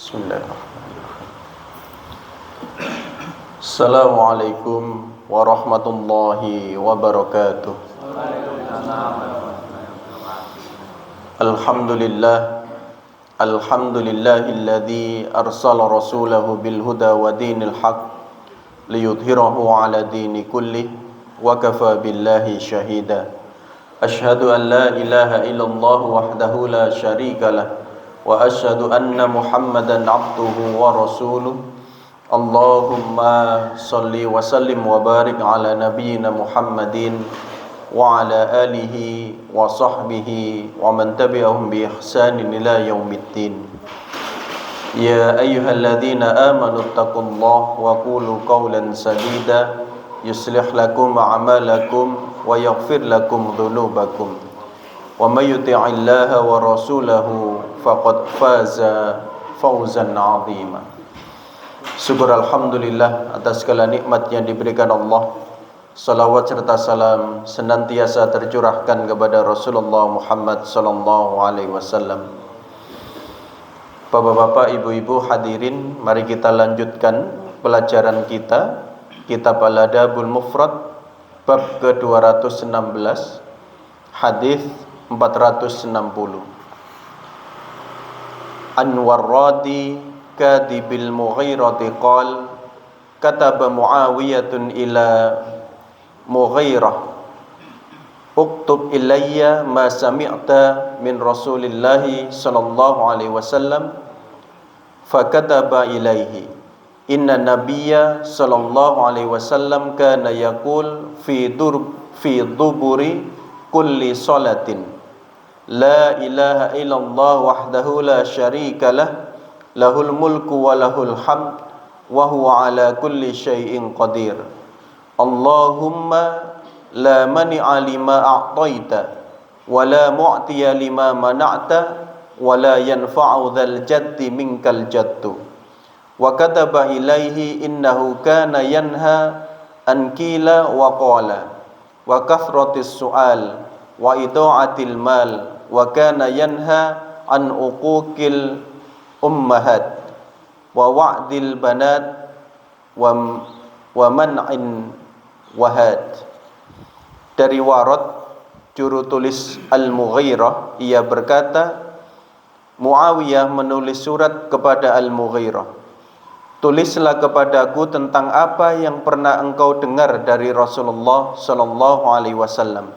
Bismillahirrahmanirrahim. Assalamualaikum warahmatullahi wabarakatuh. Alhamdulillahilladzi arsala rasulahu bil huda wa dinil haq liyudhhirahu ala dini kulli wa kafa billahi syahida. Ashhadu an la ilaha illallah wahdahu la syarika lah wa asyhadu anna Muhammadan abduhu wa rasuluh. Allahumma salli wa sallim wa barik ala nabiyyina Muhammadin wa ala alihi wa sahbihi wa man tabi'ahum bi ihsanin ila yaumiddin. Ya ayyuhalladzina amanu taqullaha wa qulu qawlan sadida yuslih lakum a'malakum wa yaghfir lakum dhunubakum wa may yuti'illaha wa rasulahu faqad faza fawzan 'azima. Syukur alhamdulillah atas segala nikmat yang diberikan Allah. Salawat serta salam senantiasa tercurahkan kepada Rasulullah Muhammad sallallahu alaihi wasallam. Bapak-bapak, ibu-ibu hadirin, mari kita lanjutkan pelajaran kita Kitab Al-Adabul Mufrad bab ke-216 hadis 460. An-Warradi kadibil Mughirati qal kataba Muawiyatun ila Mughirah uktub ilayya ma sami'ta min Rasulillahi sallallahu alaihi wasallam fakataba ilaihi inna nabiyya sallallahu alaihi wasallam kana yaqul fi duburi kulli salatin la ilaha illallah wahdahu la syarika lah lahul mulku wa lahul hamd wa huwa ala kulli syai'in qadir. Allahumma la mani'a lima a'taita wa la mu'tiya lima mana'ta wa la yanfa'u dhal jaddi minkal jaddu. Wa kataba ilaihi innahu kana yanha an qila wa qala wa kathratis su'al wa ida'atil mal wa kana yanha an uquqil ummahat wa wa'dil banat wa man'in wahad. Dari Warad, juru tulis Al-Mughirah, ia berkata, Muawiyah menulis surat kepada Al-Mughirah, tulislah kepadaku tentang apa yang pernah engkau dengar dari Rasulullah sallallahu alaihi wasallam.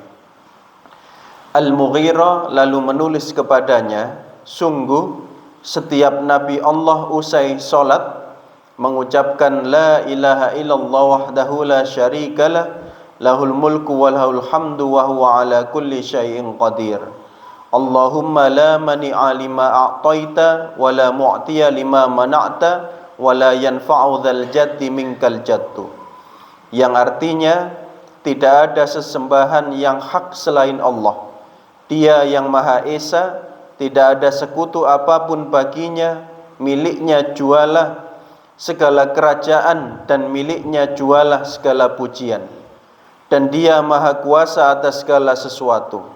Al-Mughirah lalu menulis kepadanya, sungguh setiap Nabi Allah usai salat mengucapkan la ilaha illallah wahdahu la syarikalah lahul mulku wa lahul hamdu wa huwa ala kulli syai'in qadir. Allahumma la mani'a lima a'taita wa la mu'tiya lima mana'ta wa la yanfa'u dhal jaddi minkal jaddu. Yang artinya, tidak ada sesembahan yang hak selain Allah. Dia yang Maha Esa, tidak ada sekutu apapun baginya, miliknya jualah segala kerajaan dan miliknya jualah segala pujian. Dan dia Maha Kuasa atas segala sesuatu.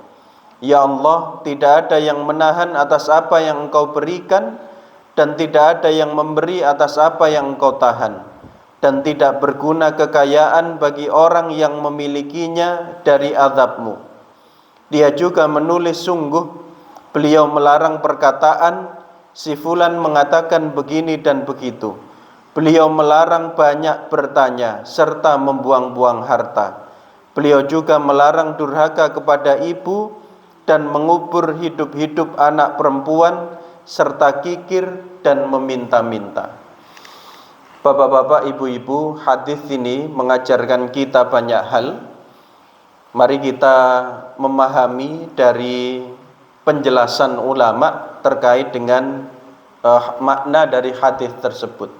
Ya Allah, tidak ada yang menahan atas apa yang Engkau berikan, dan tidak ada yang memberi atas apa yang Engkau tahan, dan tidak berguna kekayaan bagi orang yang memilikinya dari azab-Mu. Dia juga menulis, sungguh beliau melarang perkataan si fulan mengatakan begini dan begitu. Beliau melarang banyak bertanya serta membuang-buang harta. Beliau juga melarang durhaka kepada ibu dan mengubur hidup-hidup anak perempuan serta kikir dan meminta-minta. Bapak-bapak, ibu-ibu, hadis ini mengajarkan kita banyak hal. Mari kita memahami dari penjelasan ulama terkait dengan makna dari hadis tersebut.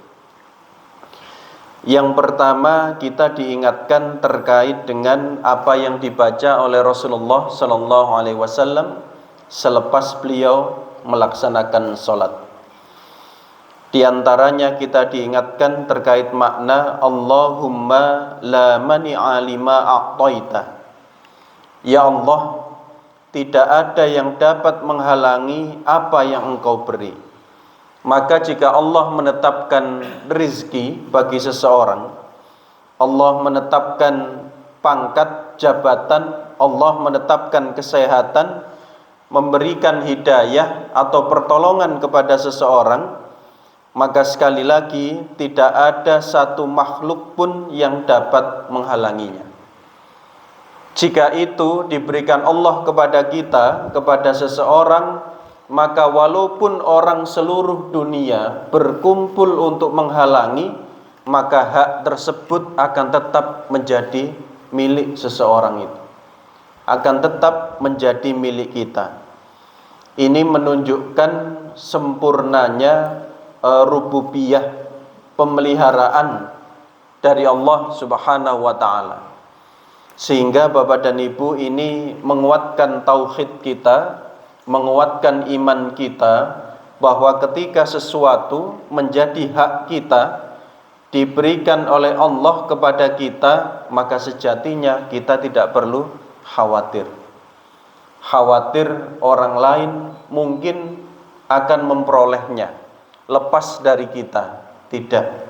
Yang pertama, kita diingatkan terkait dengan apa yang dibaca oleh Rasulullah sallallahu alaihi wasallam selepas beliau melaksanakan salat. Di antaranya kita diingatkan terkait makna Allahumma la mani'a lima a'taita. Ya Allah, tidak ada yang dapat menghalangi apa yang Engkau beri. Maka jika Allah menetapkan rizki bagi seseorang, Allah menetapkan pangkat, jabatan, Allah menetapkan kesehatan, memberikan hidayah atau pertolongan kepada seseorang, maka sekali lagi tidak ada satu makhluk pun yang dapat menghalanginya. Jika itu diberikan Allah kepada kita, kepada seseorang, maka walaupun orang seluruh dunia berkumpul untuk menghalangi, maka hak tersebut akan tetap menjadi milik seseorang itu, akan tetap menjadi milik kita. Ini menunjukkan sempurnanya rububiyah, pemeliharaan dari Allah Subhanahu wa taala. Sehingga Bapak dan Ibu, ini menguatkan tauhid kita, menguatkan iman kita, bahwa ketika sesuatu menjadi hak kita, diberikan oleh Allah kepada kita, maka sejatinya kita tidak perlu khawatir. Khawatir orang lain mungkin akan memperolehnya lepas dari kita, tidak.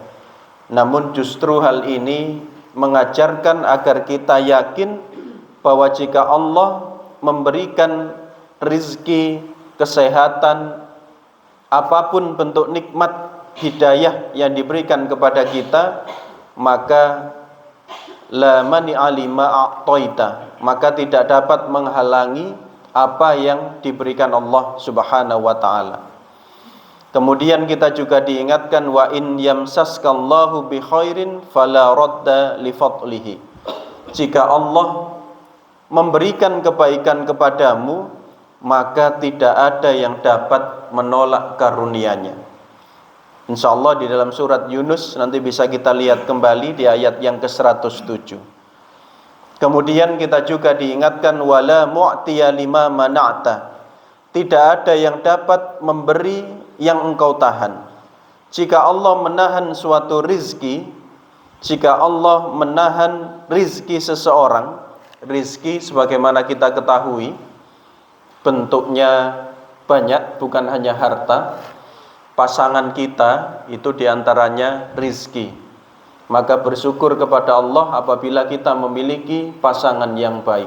Namun justru hal ini mengajarkan agar kita yakin bahwa jika Allah memberikan rizki, kesehatan, apapun bentuk nikmat hidayah yang diberikan kepada kita, maka la mani'a lima a'taita, maka tidak dapat menghalangi apa yang diberikan Allah Subhanahu wa taala. Kemudian kita juga diingatkan, wa in yamsaskallahu bi khairin fala radda li fadlihi. Jika Allah memberikan kebaikan kepadamu, maka tidak ada yang dapat menolak karunia-Nya. Insyaallah di dalam surat Yunus nanti bisa kita lihat kembali di ayat yang ke-107. Kemudian kita juga diingatkan, wala mu'tiya lima mana'ta. Tidak ada yang dapat memberi yang engkau tahan. Jika Allah menahan suatu rizki, jika Allah menahan rizki seseorang, rizki sebagaimana kita ketahui bentuknya banyak, bukan hanya harta. Pasangan kita itu diantaranya rizki. Maka bersyukur kepada Allah apabila kita memiliki pasangan yang baik.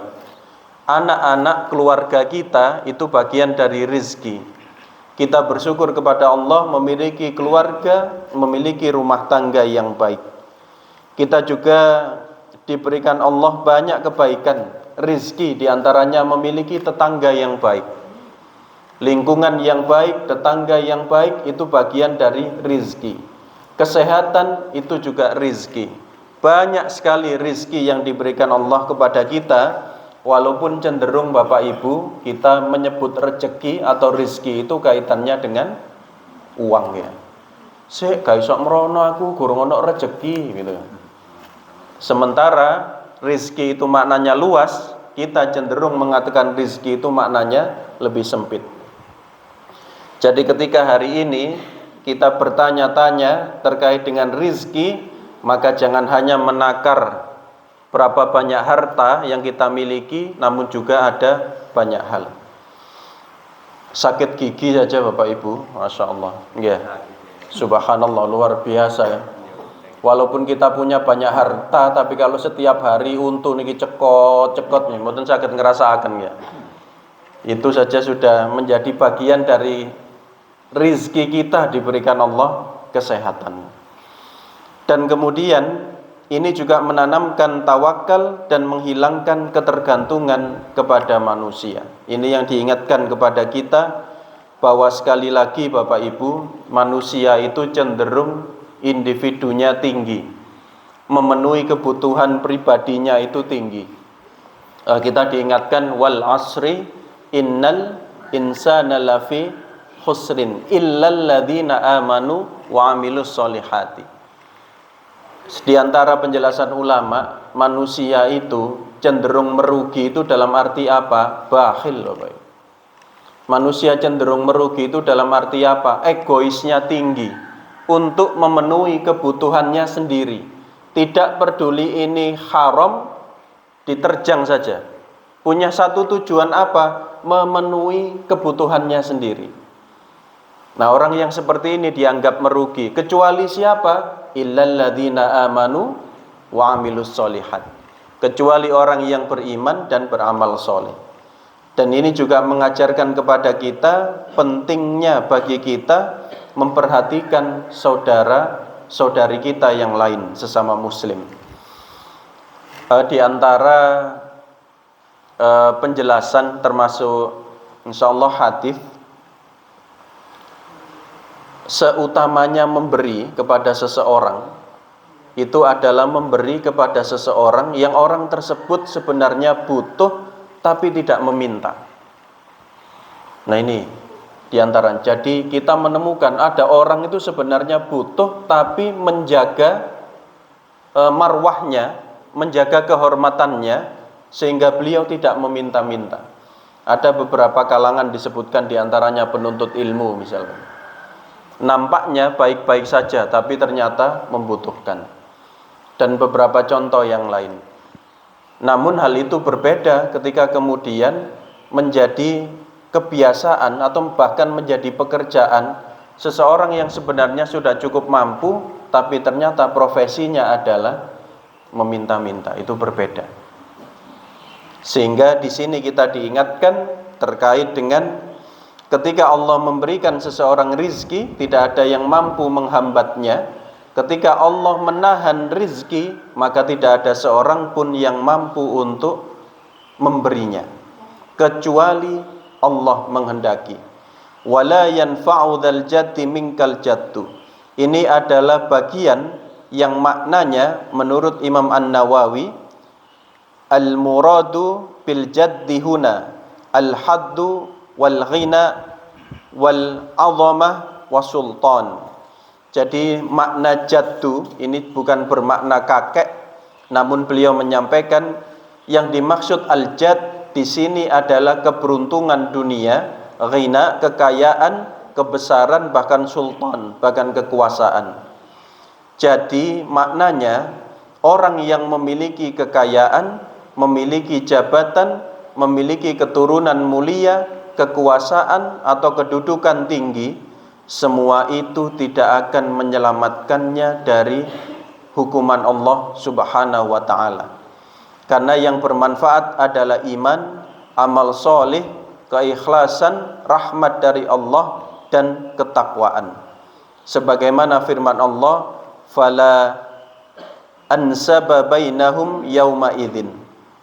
Anak-anak keluarga kita itu bagian dari rizki. Kita bersyukur kepada Allah memiliki keluarga, memiliki rumah tangga yang baik. Kita juga diberikan Allah banyak kebaikan, rizki, diantaranya memiliki tetangga yang baik. Lingkungan yang baik, tetangga yang baik, itu bagian dari rizki. Kesehatan itu juga rizki. Banyak sekali rizki yang diberikan Allah kepada kita. Walaupun cenderung Bapak Ibu kita menyebut rezeki atau rizki itu kaitannya dengan uang ya. Sik gak iso merono aku gurung ono rezeki gitu. Sementara rizki itu maknanya luas, kita cenderung mengatakan rizki itu maknanya lebih sempit. Jadi ketika hari ini kita bertanya-tanya terkait dengan rizki, maka jangan hanya menakar berapa banyak harta yang kita miliki, namun juga ada banyak hal. Sakit gigi saja Bapak Ibu, Masya Allah ya. Subhanallah, luar biasa ya. Walaupun kita punya banyak harta, tapi kalau setiap hari untu niki cekot nih, mboten sakit ngerasakan ya. Itu saja sudah menjadi bagian dari rizki kita, diberikan Allah kesehatan. Dan kemudian ini juga menanamkan tawakal dan menghilangkan ketergantungan kepada manusia. Ini yang diingatkan kepada kita, bahwa sekali lagi Bapak Ibu, manusia itu cenderung individunya tinggi, memenuhi kebutuhan pribadinya itu tinggi. Kita diingatkan, wal asri innal insana lafi khusrin illal ladzina amanu wa amilus solihati. Di antara penjelasan ulama, manusia itu cenderung merugi itu dalam arti apa? Bakhil loh Pak. Manusia cenderung merugi itu dalam arti apa? Egoisnya tinggi untuk memenuhi kebutuhannya sendiri. Tidak peduli ini haram, diterjang saja. Punya satu tujuan apa? Memenuhi kebutuhannya sendiri. Nah, orang yang seperti ini dianggap merugi, kecuali siapa? Illal ladzina amanu wa amilus solihat. Kecuali orang yang beriman dan beramal soleh. Dan ini juga mengajarkan kepada kita pentingnya bagi kita memperhatikan saudara-saudari kita yang lain sesama muslim. Di antara penjelasan termasuk insyaallah hadis, seutamanya memberi kepada seseorang itu adalah memberi kepada seseorang yang orang tersebut sebenarnya butuh tapi tidak meminta. Nah, ini diantara. Jadi kita menemukan ada orang itu sebenarnya butuh tapi menjaga marwahnya, menjaga kehormatannya, sehingga beliau tidak meminta-minta. Ada beberapa kalangan disebutkan diantaranya penuntut ilmu misalnya. Nampaknya baik-baik saja tapi ternyata membutuhkan. Dan beberapa contoh yang lain. Namun hal itu berbeda ketika kemudian menjadi kebiasaan atau bahkan menjadi pekerjaan seseorang yang sebenarnya sudah cukup mampu tapi ternyata profesinya adalah meminta-minta. Itu berbeda. Sehingga di sini kita diingatkan terkait dengan ketika Allah memberikan seseorang rizki, tidak ada yang mampu menghambatnya. Ketika Allah menahan rizki, maka tidak ada seorang pun yang mampu untuk memberinya, kecuali Allah menghendaki. Wala yanfa'u dzal jaddi minkal jaddu. Ini adalah bagian yang maknanya menurut Imam An-Nawawi, al-muradu bil jaddi huna al-haddu wal ghina wal azamah wasultan. Jadi makna jaddu ini bukan bermakna kakek, namun beliau menyampaikan yang dimaksud al-jad di sini adalah keberuntungan dunia, ghina, kekayaan, kebesaran, bahkan sultan, bahkan kekuasaan. Jadi maknanya orang yang memiliki kekayaan, memiliki jabatan, memiliki keturunan mulia, kekuasaan atau kedudukan tinggi, semua itu tidak akan menyelamatkannya dari hukuman Allah Subhanahu wa ta'ala. Karena yang bermanfaat adalah iman, amal soleh, keikhlasan, rahmat dari Allah, dan ketakwaan. Sebagaimana firman Allah, fala ansaba bainahum yauma idzin.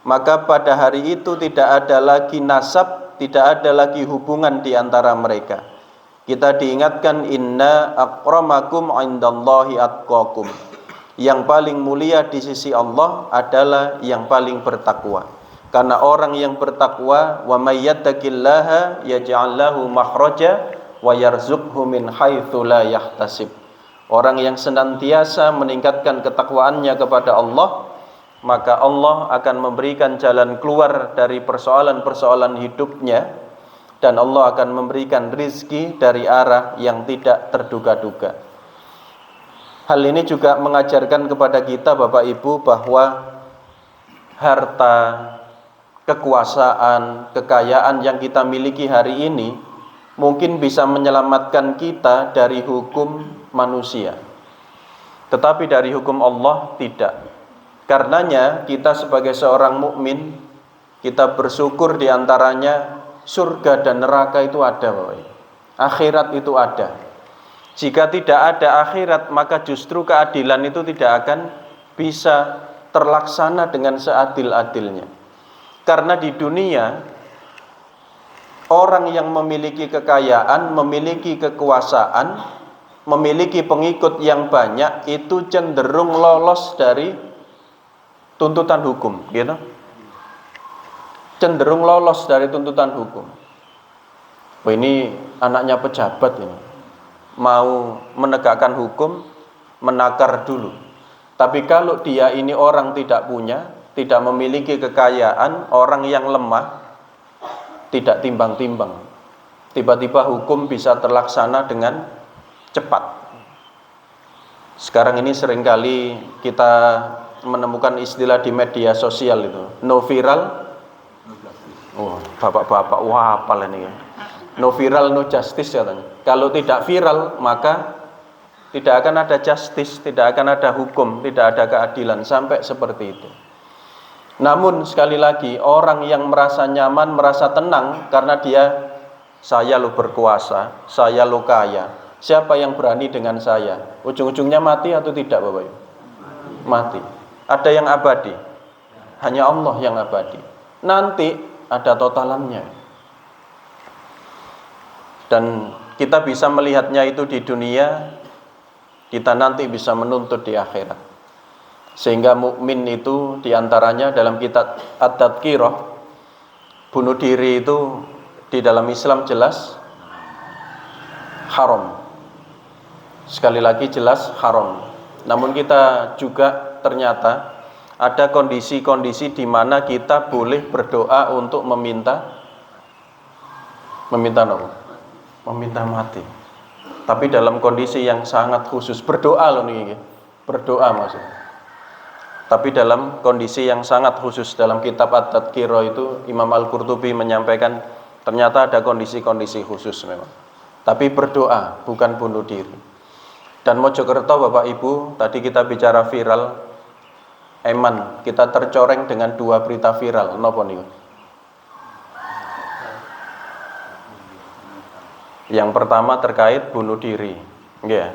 Maka pada hari itu tidak ada lagi nasab, tidak ada lagi hubungan di antara mereka. Kita diingatkan inna akramakum indallahi atqakum. Yang paling mulia di sisi Allah adalah yang paling bertakwa. Karena orang yang bertakwa, wa may yattaqillaha yaj'al lahu makhraja wa yarzuqhu min haitsu la yahtasib. Orang yang senantiasa meningkatkan ketakwaannya kepada Allah, maka Allah akan memberikan jalan keluar dari persoalan-persoalan hidupnya. Dan Allah akan memberikan rizki dari arah yang tidak terduga-duga. Hal ini juga mengajarkan kepada kita Bapak Ibu bahwa harta, kekuasaan, kekayaan yang kita miliki hari ini mungkin bisa menyelamatkan kita dari hukum manusia. Tetapi dari hukum Allah tidak. Karenanya kita sebagai seorang mukmin, kita bersyukur diantaranya surga dan neraka itu ada, Bapak. Akhirat itu ada. Jika tidak ada akhirat, maka justru keadilan itu tidak akan bisa terlaksana dengan seadil-adilnya. Karena di dunia, orang yang memiliki kekayaan, memiliki kekuasaan, memiliki pengikut yang banyak, itu cenderung lolos dari tuntutan hukum, gitu. Cenderung lolos dari tuntutan hukum. Oh, ini anaknya pejabat ini, mau menegakkan hukum, menakar dulu. Tapi kalau dia ini orang tidak punya, tidak memiliki kekayaan, orang yang lemah, tidak timbang-timbang, tiba-tiba hukum bisa terlaksana dengan cepat. Sekarang ini seringkali kita menemukan istilah di media sosial itu, no viral. Oh, bapak-bapak, wah hafal ini ya. No viral, no justice katanya. Kalau tidak viral, maka tidak akan ada justice, tidak akan ada hukum, tidak ada keadilan, sampai seperti itu. Namun sekali lagi, orang yang merasa nyaman, merasa tenang karena saya lo berkuasa, saya lo kaya, siapa yang berani dengan saya? Ujung-ujungnya mati atau tidak, Bapak Ibu? Mati. Ada yang abadi, hanya Allah yang abadi. Nanti ada totalannya. Dan kita bisa melihatnya itu di dunia, kita nanti bisa menuntut di akhirat. Sehingga mukmin itu diantaranya dalam kitab At-Tadhkirah, bunuh diri itu di dalam Islam jelas haram. Sekali lagi jelas haram. Namun kita juga ternyata ada kondisi-kondisi di mana kita boleh berdoa untuk meminta mati. Tapi dalam kondisi yang sangat khusus, berdoa loh nih, berdoa maksudnya. Tapi dalam kondisi yang sangat khusus, dalam kitab At-Tadhkirah itu Imam Al-Qurtubi menyampaikan ternyata ada kondisi-kondisi khusus memang. Tapi berdoa, bukan bunuh diri. Dan Mojokerto Bapak Ibu, tadi kita bicara viral, eman, kita tercoreng dengan 2 berita viral. Napa niku? Yang pertama terkait bunuh diri. Ya.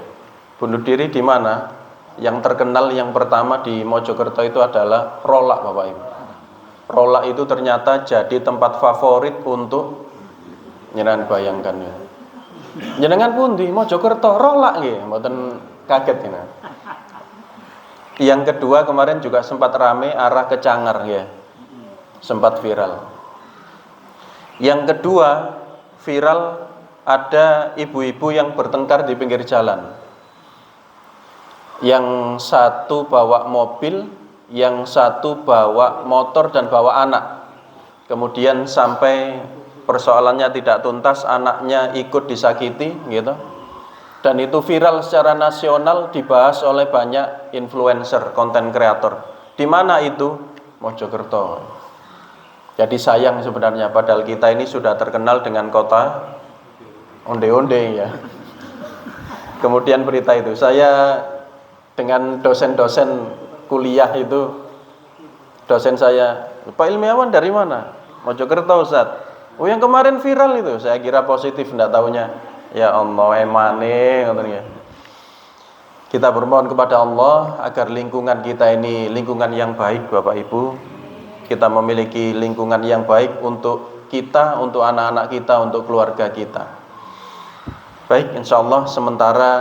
Bunuh diri di mana? Yang terkenal yang pertama di Mojokerto itu adalah Rolak, Bapak Ibu. Rolak itu ternyata jadi tempat favorit untuk nyenengan, bayangkan ya. Nyenengan pundi Mojokerto Rolak nggih, mboten kaget ini. Yang kedua kemarin juga sempat rame arah ke Cangar ya. Sempat viral. Yang kedua viral ada ibu-ibu yang bertengkar di pinggir jalan. Yang satu bawa mobil, yang satu bawa motor dan bawa anak. Kemudian sampai persoalannya tidak tuntas, anaknya ikut disakiti gitu. Dan itu viral secara nasional, dibahas oleh banyak influencer, konten kreator. Di mana itu? Mojokerto. Jadi sayang sebenarnya, padahal kita ini sudah terkenal dengan kota onde-onde ya. Kemudian berita itu, saya dengan dosen-dosen kuliah itu, dosen saya, Pak ilmiawan dari mana? Mojokerto Ustaz. Oh yang kemarin viral itu, saya kira positif, enggak tahunya. Ya Allah, emane ngoten ya. Kita bermohon kepada Allah agar lingkungan kita ini lingkungan yang baik, Bapak Ibu. Kita memiliki lingkungan yang baik untuk kita, untuk anak-anak kita, untuk keluarga kita. Baik, insya Allah sementara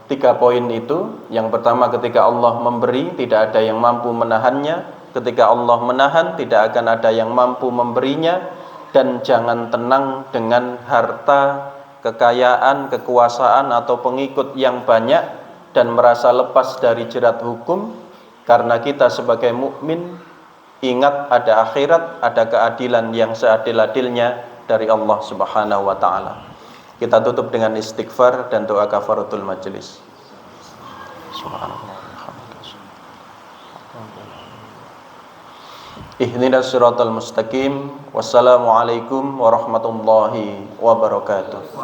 3 poin itu. Yang pertama, ketika Allah memberi tidak ada yang mampu menahannya. Ketika Allah menahan tidak akan ada yang mampu memberinya. Dan jangan tenang dengan harta, kekayaan, kekuasaan atau pengikut yang banyak dan merasa lepas dari jerat hukum. Karena kita sebagai mukmin ingat ada akhirat, ada keadilan yang seadil-adilnya dari Allah Subhanahu wa taala. Kita tutup dengan istighfar dan doa kafaratul majelis. Subhanallah. Ihdinas siratal mustaqim. Wassalamualaikum warahmatullahi wabarakatuh.